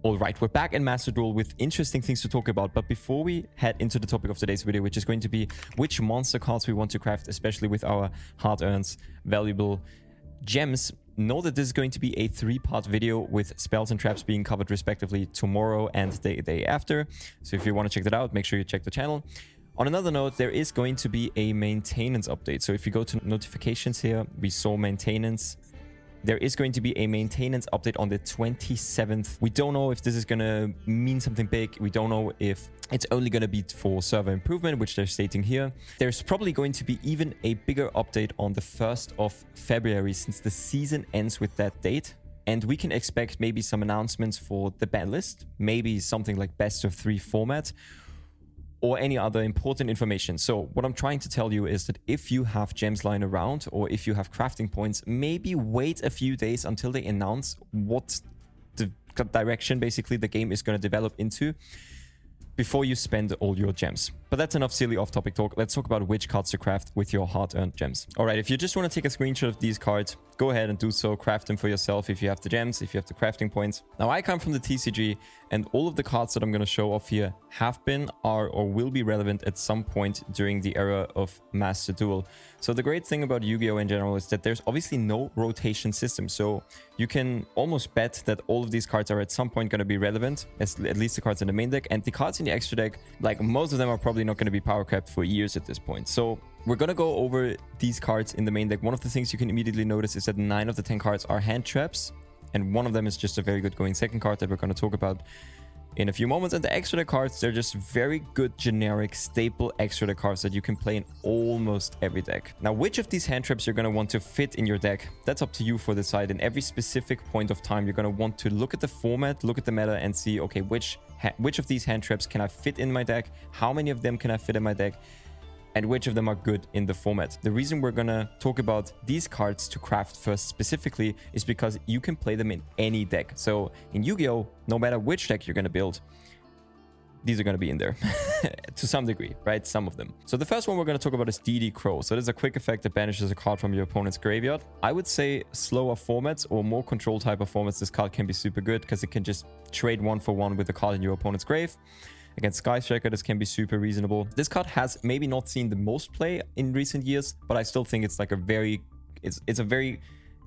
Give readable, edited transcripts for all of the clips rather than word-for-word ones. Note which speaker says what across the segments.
Speaker 1: All right, we're back in Master Duel with interesting things to talk about. But before we head into the topic of today's video, which is going to be which monster cards we want to craft, especially with our hard-earned, valuable gems, know that this is going to be a 3-part video with spells and traps being covered respectively tomorrow and the day after. So if you want to check that out, make sure you check the channel. On another note, there is going to be a maintenance update. So if you go to notifications here, we saw maintenance. There is going to be a maintenance update on the 27th. We don't know if this is going to mean something big. We don't know if it's only going to be for server improvement, which they're stating here. There's probably going to be even a bigger update on the 1st of February, since the season ends with that date. And we can expect maybe some announcements for the ban list, maybe something like best of 3 format, or any other important information. So what I'm trying to tell you is that if you have gems lying around, or if you have crafting points, maybe wait a few days until they announce what the direction basically the game is going to develop into before you spend all your gems. But that's enough silly off-topic talk. Let's talk about which cards to craft with your hard-earned gems. All right, if you just want to take a screenshot of these cards, go ahead and do so. Craft them for yourself if you have the gems, if you have the crafting points. Now, I come from the TCG, and all of the cards that I'm going to show off here have been, are, or will be relevant at some point during the era of Master Duel. So the great thing about Yu-Gi-Oh! In general is that there's obviously no rotation system. So you can almost bet that all of these cards are at some point going to be relevant, at least the cards in the main deck. And the cards in the extra deck, like most of them are probably not going to be power capped for years at this point. So we're going to go over these cards in the main deck. One of the things you can immediately notice is that 9 of the 10 cards are hand traps, and one of them is just a very good going second card that we're going to talk about in a few moments. And the extra deck cards, they're just very good generic staple extra deck cards that you can play in almost every deck. Now, which of these hand traps you're going to want to fit in your deck, that's up to you for the side. In every specific point of time, you're going to want to look at the format, look at the meta, and see, okay, which of these hand traps can I fit in my deck, how many of them can I fit in my deck, and which of them are good in the format. The reason we're gonna talk about these cards to craft first specifically is because you can play them in any deck. So in Yu-Gi-Oh!, no matter which deck you're gonna build, these are going to be in there to some degree, right? Some of them. So the first one we're going to talk about is DD Crow. So there's a quick effect that banishes a card from your opponent's graveyard. I would say slower formats or more control type of formats, this card can be super good because it can just trade 1-for-1 with the card in your opponent's grave. Against Sky Striker, this can be super reasonable. This card has maybe not seen the most play in recent years, but I still think it's like a very, it's a very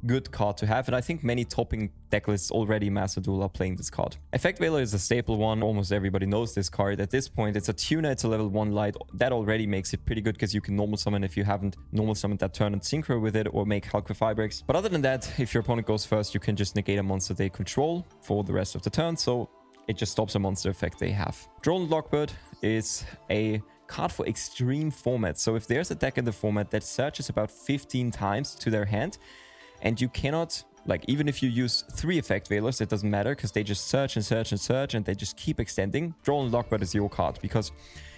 Speaker 1: good card to have, and I think many topping deck lists already Master Duel are playing this card. Effect Veiler is a staple one. Almost everybody knows this card. At this point, it's a tuner, it's a level 1 light. That already makes it pretty good because you can normal summon if you haven't normal summoned that turn and synchro with it, or make Hulk with Firebricks. But other than that, if your opponent goes first, you can just negate a monster they control for the rest of the turn, so it just stops a monster effect they have. Drone Lockbird is a card for extreme formats. So if there's a deck in the format that searches about 15 times to their hand, and you cannot, like, even if you use 3 Effect Veilers, it doesn't matter because they just search and search and search and they just keep extending. Drone Lockbird is your card, because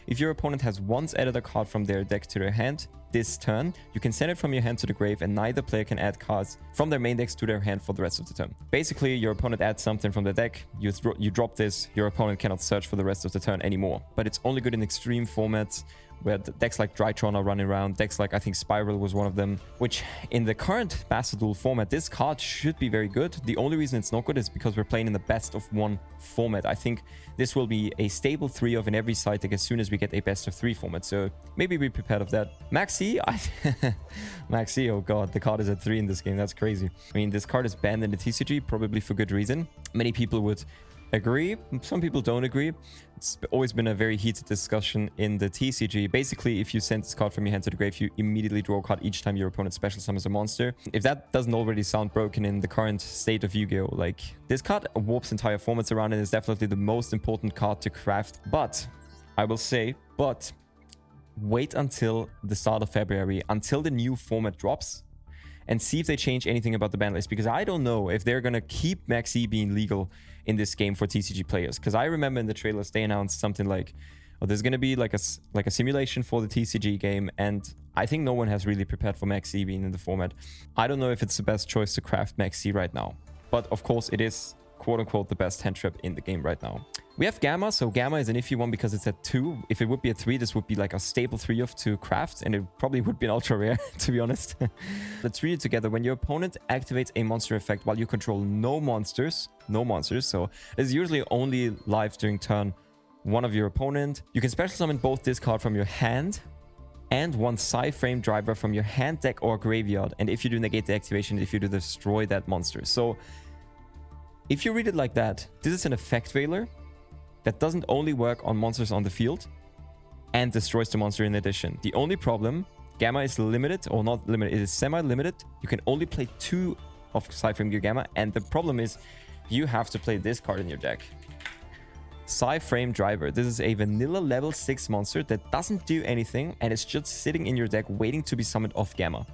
Speaker 1: if your opponent has once added a card from their deck to their hand this turn, you can send it from your hand to the grave, and neither player can add cards from their main decks to their hand for the rest of the turn. Basically, your opponent adds something from the deck, you drop this, your opponent cannot search for the rest of the turn anymore. But it's only good in extreme formats, where decks like Drytron are running around, decks like, I think Spiral was one of them, which in the current Master Duel format, this card should be very good. The only reason it's not good is because we're playing in the best of 1 format. I think this will be a stable 3 of in every side deck as soon as we get a best of 3 format, so maybe be prepared of that. Maxi, Maxi, oh god, the card is at 3 in this game, that's crazy. I mean, this card is banned in the TCG, probably for good reason. Many people would agree, some people don't agree. It's always been a very heated discussion in the TCG. Basically, if you send this card from your hand to the grave, you immediately draw a card each time your opponent special summons a monster. If that doesn't already sound broken in the current state of Yu-Gi-Oh! Like, this card warps entire formats around and is definitely the most important card to craft. But, I will say, wait until the start of February, until the new format drops, and see if they change anything about the ban list, because I don't know if they're gonna keep Maxi being legal in this game for TCG players. Because I remember in the trailers they announced something like, oh, there's gonna be like a simulation for the TCG game, and I think no one has really prepared for Maxi being in the format. I don't know if it's the best choice to craft Maxi right now, but of course it is quote-unquote the best hand trap in the game right now. We have Gamma, so Gamma is an iffy one because it's at 2. If it would be at 3, this would be like a staple 3 of to craft, and it probably would be an ultra rare, to be honest. Let's read it together. When your opponent activates a monster effect while you control no monsters, so it's usually only live during turn 1 of your opponent. You can special summon both this card from your hand and 1 Frame driver from your hand, deck, or graveyard. And if you do negate the activation, if you do destroy that monster. So if you read it like that, this is an effect veiler that doesn't only work on monsters on the field and destroys the monster in addition. The only problem, Gamma is limited, or not limited, it is semi-limited. You can only play 2 of Frame Gear Gamma, and the problem is you have to play this card in your deck. Frame Driver. This is a vanilla level 6 monster that doesn't do anything, and it's just sitting in your deck waiting to be summoned off Gamma.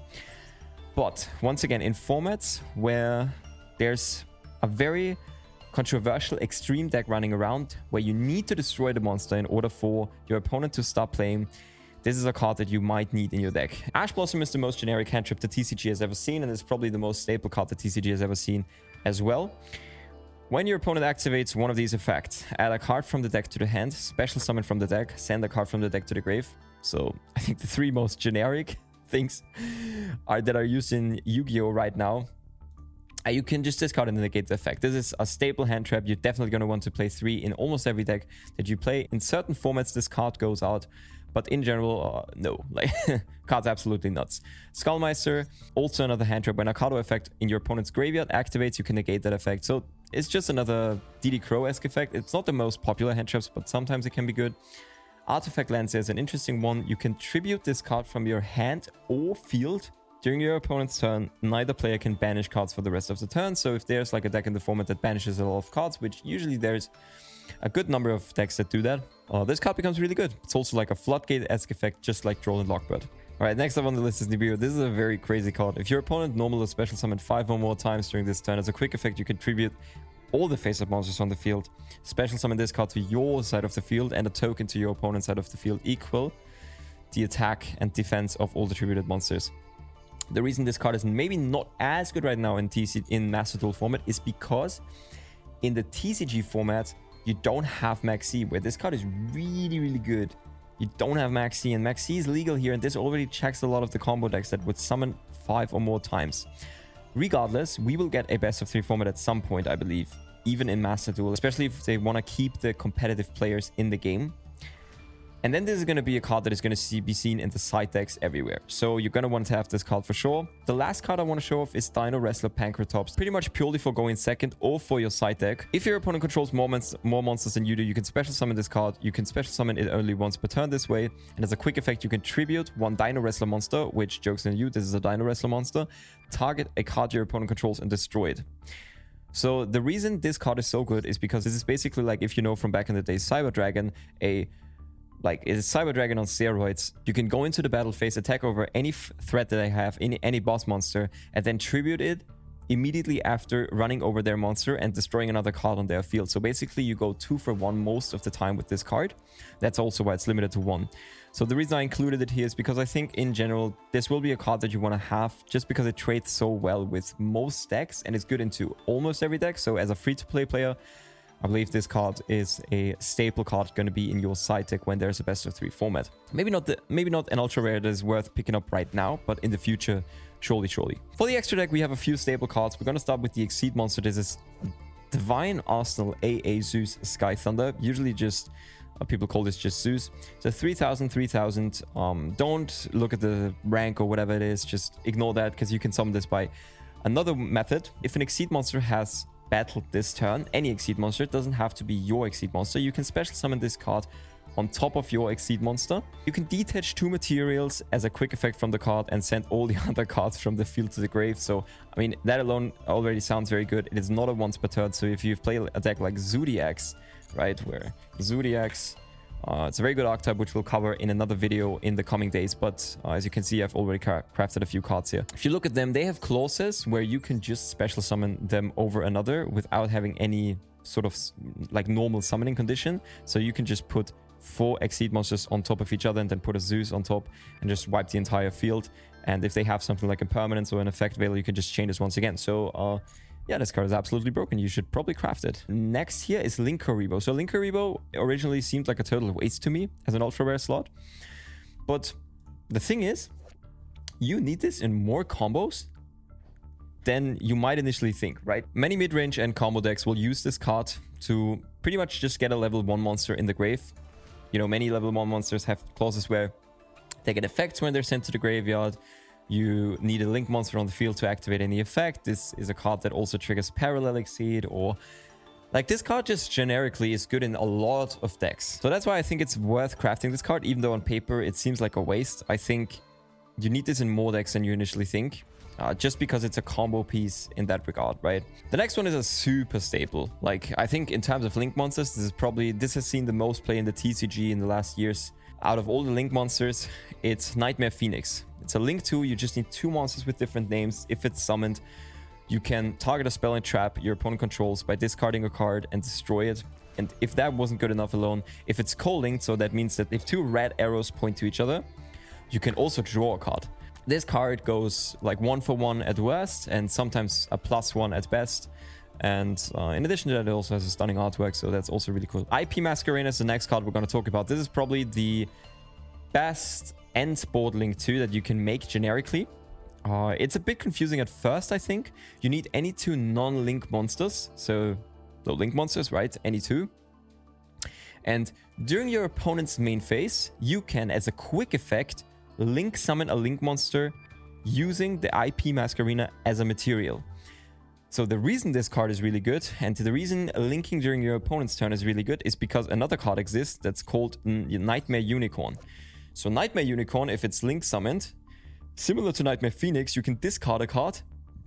Speaker 1: But once again, in formats where there's a very controversial extreme deck running around where you need to destroy the monster in order for your opponent to stop playing, this is a card that you might need in your deck. Ash Blossom is the most generic cantrip that TCG has ever seen, and it's probably the most staple card that TCG has ever seen as well. When your opponent activates one of these effects, add a card from the deck to the hand, special summon from the deck, send a card from the deck to the grave. So I think the 3 most generic things that are used in Yu-Gi-Oh! Right now. You can just discard and negate the effect. This is a staple hand trap. You're definitely going to want to play 3 in almost every deck that you play. In certain formats, this card goes out, but in general, no. Like, card's absolutely nuts. Skullmeister, also another hand trap. When a card effect in your opponent's graveyard activates, you can negate that effect. So it's just another DD Crow-esque effect. It's not the most popular hand traps, but sometimes it can be good. Artifact Lancer is an interesting one. You can tribute this card from your hand or field. During your opponent's turn, neither player can banish cards for the rest of the turn. So if there's like a deck in the format that banishes a lot of cards, which usually there's a good number of decks that do that, this card becomes really good. It's also like a Floodgate-esque effect, just like Droll and Lockbird. Alright, next up on the list is Nibiru. This is a very crazy card. If your opponent normal or special summon 5 or more times during this turn, as a quick effect, you can tribute all the face-up monsters on the field. Special summon this card to your side of the field and a token to your opponent's side of the field equal the attack and defense of all the tributed monsters. The reason this card is maybe not as good right now in Master Duel format is because in the TCG format, you don't have Max C, where this card is really, really good. You don't have Max C, and Max C is legal here, and this already checks a lot of the combo decks that would summon 5 or more times. Regardless, we will get a best of 3 format at some point, I believe, even in Master Duel, especially if they want to keep the competitive players in the game. And then this is going to be a card that is going to be seen in the side decks everywhere. So you're going to want to have this card for sure. The last card I want to show off is Dino Wrestler Pancratops. Pretty much purely for going second or for your side deck. If your opponent controls more monsters than you do, you can special summon this card. You can special summon it only once per turn this way. And as a quick effect, you can tribute 1 Dino Wrestler monster, which, jokes on you, this is a Dino Wrestler monster. Target a card your opponent controls and destroy it. So the reason this card is so good is because this is basically like, if you know from back in the day, Cyber Dragon, it's Cyber Dragon on steroids. You can go into the battle phase, attack over any threat that they have, any boss monster, and then tribute it immediately after running over their monster and destroying another card on their field. So basically, you go 2 for 1 most of the time with this card. That's also why it's limited to 1. So the reason I included it here is because I think in general, this will be a card that you want to have just because it trades so well with most decks and it's good into almost every deck. So as a free-to-play player, I believe this card is a staple card going to be in your side deck when there's a best of 3 format. Maybe not an ultra rare that is worth picking up right now, but in the future, surely. For the extra deck, we have a few staple cards. We're going to start with the Exceed monster. This is Divine Arsenal AA Zeus Sky Thunder. Usually just people call this just Zeus. So 3000. Don't look at the rank or whatever it is. Just ignore that because you can summon this by another method. If an Exceed monster has battled this turn, any Exceed monster, it doesn't have to be your Exceed monster, you can special summon this card on top of your Exceed monster. You can detach 2 materials as a quick effect from the card and send all the other cards from the field to the grave. So I mean, that alone already sounds very good. It is not a once per turn, so if you play a deck like Zodiacs, right, where Zodiacs, it's a very good archetype, which we'll cover in another video in the coming days. But as you can see, I've already crafted a few cards here. If you look at them, they have clauses where you can just special summon them over another without having any sort of like normal summoning condition. So you can just put 4 Exceed monsters on top of each other and then put a Zeus on top and just wipe the entire field. And if they have something like impermanence or an effect veil, you can just chain this once again. So yeah, this card is absolutely broken. You should probably craft it. Next here is Linkaribo. So Linkaribo originally seemed like a total waste to me as an ultra rare slot. But the thing is, you need this in more combos than you might initially think, right? Many mid-range and combo decks will use this card to pretty much just get a level 1 monster in the grave. You know, many level 1 monsters have clauses where they get effects when they're sent to the graveyard. You need a link monster on the field to activate any effect. This is a card that also triggers Parallel Exceed, or like this card just generically is good in a lot of decks. So that's why I think it's worth crafting this card, even though on paper it seems like a waste. I think you need this in more decks than you initially think. Just because it's a combo piece in that regard, right? The next one is a super staple. Like, I think in terms of link monsters, this has seen the most play in the TCG in the last years. Out of all the link monsters, it's Nightmare Phoenix. It's a link 2. You just need 2 monsters with different names. If it's summoned, you can target a spell and trap your opponent controls by discarding a card and destroy it. And if that wasn't good enough alone, if it's co-linked, so that means that if 2 red arrows point to each other, you can also draw a card. This card goes like 1 for 1 at worst, and sometimes a +1 at best. And in addition to that, it also has a stunning artwork, so that's also really cool. IP Masquerena is the next card we're going to talk about. This is probably the best end board link 2 that you can make generically. It's a bit confusing at first, I think. You need any 2 non-link monsters, so no link monsters, right? Any 2. And during your opponent's main phase, you can, as a quick effect, link summon a link monster using the IP Masquerena as a material. So the reason this card is really good, and the reason linking during your opponent's turn is really good, is because another card exists that's called Nightmare Unicorn. So Nightmare Unicorn, if it's link summoned, similar to Nightmare Phoenix, you can discard a card,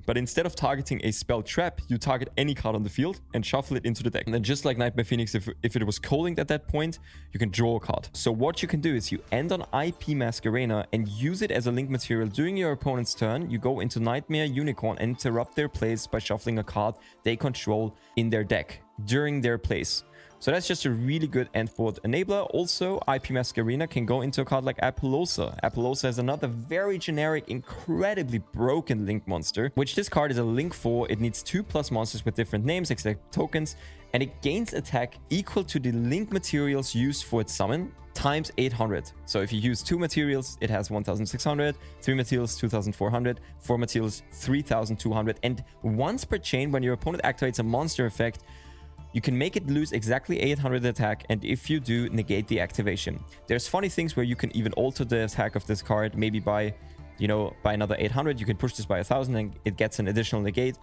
Speaker 1: but instead of targeting a spell trap, you target any card on the field and shuffle it into the deck. And then just like Nightmare Phoenix, if it was co-linked at that point, you can draw a card. So what you can do is you end on IP Masquerena and use it as a link material during your opponent's turn. You go into Nightmare Unicorn and interrupt their plays by shuffling a card they control in their deck during their plays. So that's just a really good end board enabler. Also, IP Masquerena can go into a card like Apollosa. Apollosa is another very generic, incredibly broken link monster, which this card is a link for. It needs 2+ monsters with different names, except tokens, and it gains attack equal to the link materials used for its summon times 800. So if you use 2 materials, it has 1600, 3 materials, 2400, 4 materials, 3200, and once per chain, when your opponent activates a monster effect, you can make it lose exactly 800 attack, and if you do, negate the activation. There's funny things where you can even alter the attack of this card, maybe by, you know, by another 800. You can push this by 1000 and it gets an additional negate.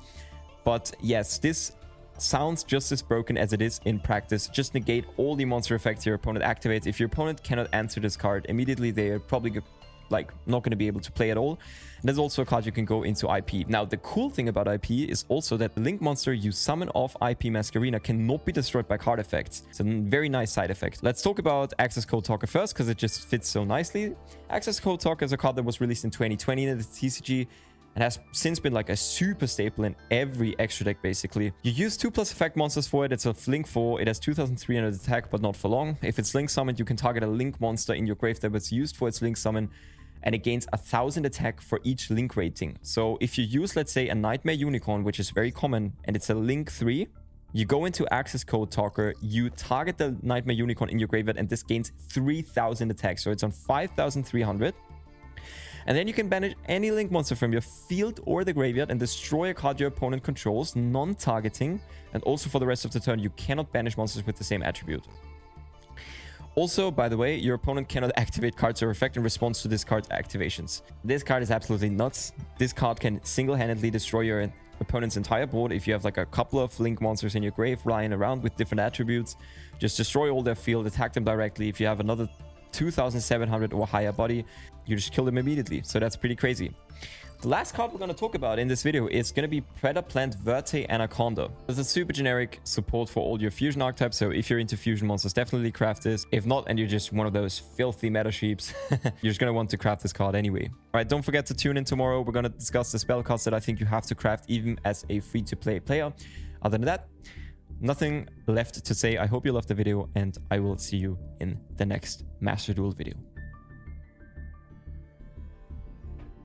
Speaker 1: But yes, this sounds just as broken as it is in practice. Just negate all the monster effects your opponent activates. If your opponent cannot answer this card immediately, they are probably like not going to be able to play at all. And there's also a card you can go into IP. Now, the cool thing about IP is also that the link monster you summon off IP Masquerena cannot be destroyed by card effects. It's a very nice side effect. Let's talk about Access Code Talker first, because it just fits so nicely. Access Code Talker is a card that was released in 2020 in the TCG and has since been like a super staple in every extra deck, basically. You use 2+ effect monsters for it. It's a link 4. It has 2300 attack, but not for long. If it's link summoned, you can target a link monster in your grave that was used for its link summon, and it gains 1000 attack for each link rating. So if you use, let's say, a Nightmare Unicorn, which is very common, and it's a link 3, you go into Access Code Talker, you target the Nightmare Unicorn in your graveyard, and this gains 3000 attack. So it's on 5300. And then you can banish any link monster from your field or the graveyard and destroy a card your opponent controls, non-targeting. And also for the rest of the turn, you cannot banish monsters with the same attribute. Also, by the way, your opponent cannot activate cards or effect in response to this card's activations. This card is absolutely nuts. This card can single-handedly destroy your opponent's entire board. If you have like a couple of link monsters in your grave lying around with different attributes, just destroy all their field, attack them directly. If you have another 2700 or higher body, you just kill them immediately. So that's pretty crazy. The last card we're going to talk about in this video is going to be Predator Plant Verte Anaconda. It's a super generic support for all your fusion archetypes, so if you're into fusion monsters, definitely craft this. If not, and you're just one of those filthy meta sheeps, you're just going to want to craft this card anyway. Alright, don't forget to tune in tomorrow. We're going to discuss the spell cards that I think you have to craft even as a free-to-play player. Other than that, nothing left to say. I hope you loved the video, and I will see you in the next Master Duel video.